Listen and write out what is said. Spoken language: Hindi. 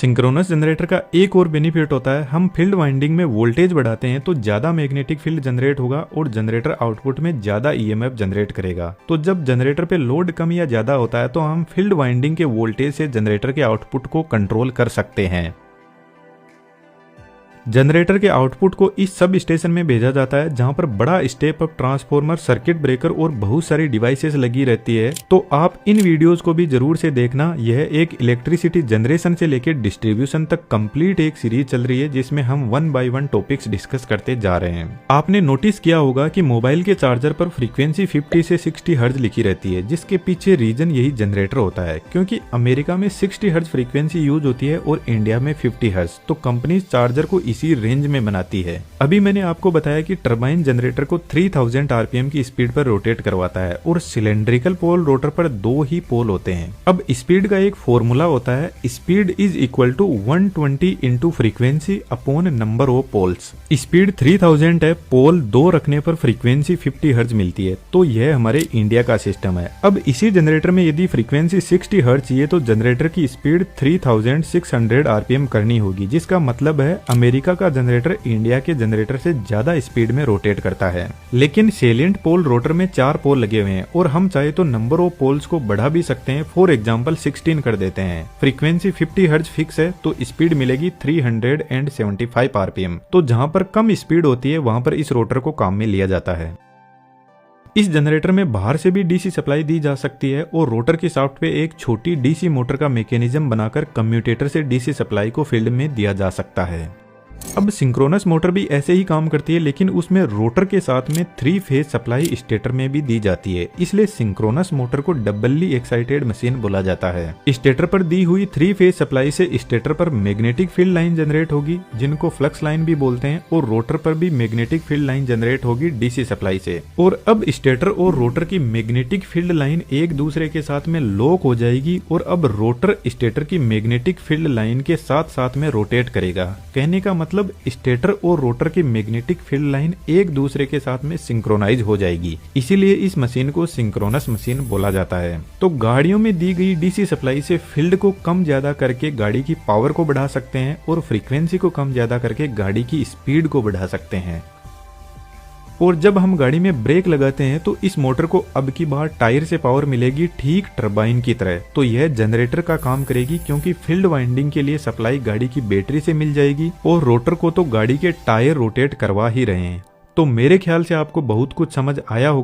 सिंक्रोनस जनरेटर का एक और बेनिफिट होता है, हम फील्ड वाइंडिंग में वोल्टेज बढ़ाते हैं तो ज्यादा मैग्नेटिक फील्ड जनरेट होगा और जनरेटर आउटपुट में ज्यादा ईएमएफ जनरेट करेगा। तो जब जनरेटर पे लोड कम या ज्यादा होता है तो हम फील्ड वाइंडिंग के वोल्टेज से जनरेटर के आउटपुट को कंट्रोल कर सकते हैं। जनरेटर के आउटपुट को इस सब स्टेशन में भेजा जाता है जहां पर बड़ा step up transformer, circuit breaker और बहुत सारी डिवाइसेस लगी रहती है। तो आप इन वीडियोस को भी जरूर से देखना। यह एक इलेक्ट्रिसिटी जनरेशन से लेकर डिस्ट्रीब्यूशन तक कंप्लीट एक सीरीज चल रही है जिसमें हम 1 बाय 1 टॉपिक्स डिस्कस करते जा रहे हैं। आपने नोटिस किया होगा कि मोबाइल के चार्जर पर फ्रीक्वेंसी 50 से 60 हर्ट्ज लिखी रहती है, जिसके पीछे रीजन यही जनरेटर होता है, क्योंकि अमेरिका में 60 हर्ट्ज फ्रीक्वेंसी यूज होती है और इंडिया में 50 हर्ट्ज। तो कंपनी चार्जर को इसी रेंज में बनाती है। अभी मैंने आपको बताया कि टरबाइन जनरेटर को 3000 आरपीएम की स्पीड पर रोटेट करवाता है और सिलेंड्रिकल पोल रोटर पर 2 ही पोल होते हैं। अब स्पीड का एक फॉर्मूला होता है, speed is equal to 120 into frequency upon number of poles. Speed 3000 है, पोल 2 रखने पर फ्रीक्वेंसी 50 हर्ट्ज मिलती है। तो यह हमारे इंडिया का सिस्टम है। अब इसी जनरेटर में यदि फ्रीक्वेंसी 60 हर्ट्ज चाहिए तो जनरेटर की स्पीड 3600 आरपीएम करनी होगी, जिसका मतलब है अमेरिका का जनरेटर इंडिया के जनरेटर से ज्यादा स्पीड में रोटेट करता है। लेकिन सेलिएंट पोल रोटर में 4 पोल लगे हुए हैं और हम चाहे तो नंबर ऑफ पोल्स को बढ़ा भी सकते हैं। फॉर एग्जांपल 16 कर देते हैं। फ्रीक्वेंसी 50 हर्ट्ज फिक्स है तो स्पीड मिलेगी 375 आरपीएम। तो जहां पर कम स्पीड होती है वहां पर इस रोटर को काम में लिया जाता है। इस जनरेटर में बाहर से भी डीसी सप्लाई दी जा सकती है और रोटर के शाफ्ट पे एक छोटी डीसी मोटर का मैकेनिज्म बनाकर कम्यूटेटर से डीसी सप्लाई को फील्ड में दिया जा सकता है। अब सिंक्रोनस मोटर भी ऐसे ही काम करती है, लेकिन उसमें रोटर के साथ में 3 फेज सप्लाई स्टेटर में भी दी जाती है, इसलिए सिंक्रोनस मोटर को डबली एक्साइटेड मशीन बोला जाता है। स्टेटर पर दी हुई 3 फेज सप्लाई से स्टेटर पर मैग्नेटिक फील्ड लाइन जनरेट होगी, जिनको फ्लक्स लाइन भी बोलते हैं, और रोटर पर भी मैग्नेटिक फील्ड लाइन जनरेट होगी डीसी सप्लाई से। और अब स्टेटर और रोटर की मैग्नेटिक फील्ड लाइन एक दूसरे के साथ में लॉक हो जाएगी और अब रोटर स्टेटर की मैग्नेटिक फील्ड लाइन के साथ साथ में रोटेट करेगा। कहने का मतलब स्टेटर और रोटर की मैग्नेटिक फील्ड लाइन एक दूसरे के साथ में सिंक्रोनाइज हो जाएगी, इसीलिए इस मशीन को सिंक्रोनस मशीन बोला जाता है। तो गाड़ियों में दी गई डीसी सप्लाई से फील्ड को कम ज्यादा करके गाड़ी की पावर को बढ़ा सकते हैं और फ्रीक्वेंसी को कम ज्यादा करके गाड़ी की स्पीड को बढ़ा सकते हैं। और जब हम गाड़ी में ब्रेक लगाते हैं तो इस मोटर को अब की बार टायर से पावर मिलेगी, ठीक टरबाइन की तरह। तो यह जनरेटर का काम करेगी, क्योंकि फील्ड वाइंडिंग के लिए सप्लाई गाड़ी की बैटरी से मिल जाएगी और रोटर को तो गाड़ी के टायर रोटेट करवा ही रहे हैं। तो मेरे ख्याल से आपको बहुत कुछ समझ आया होगा।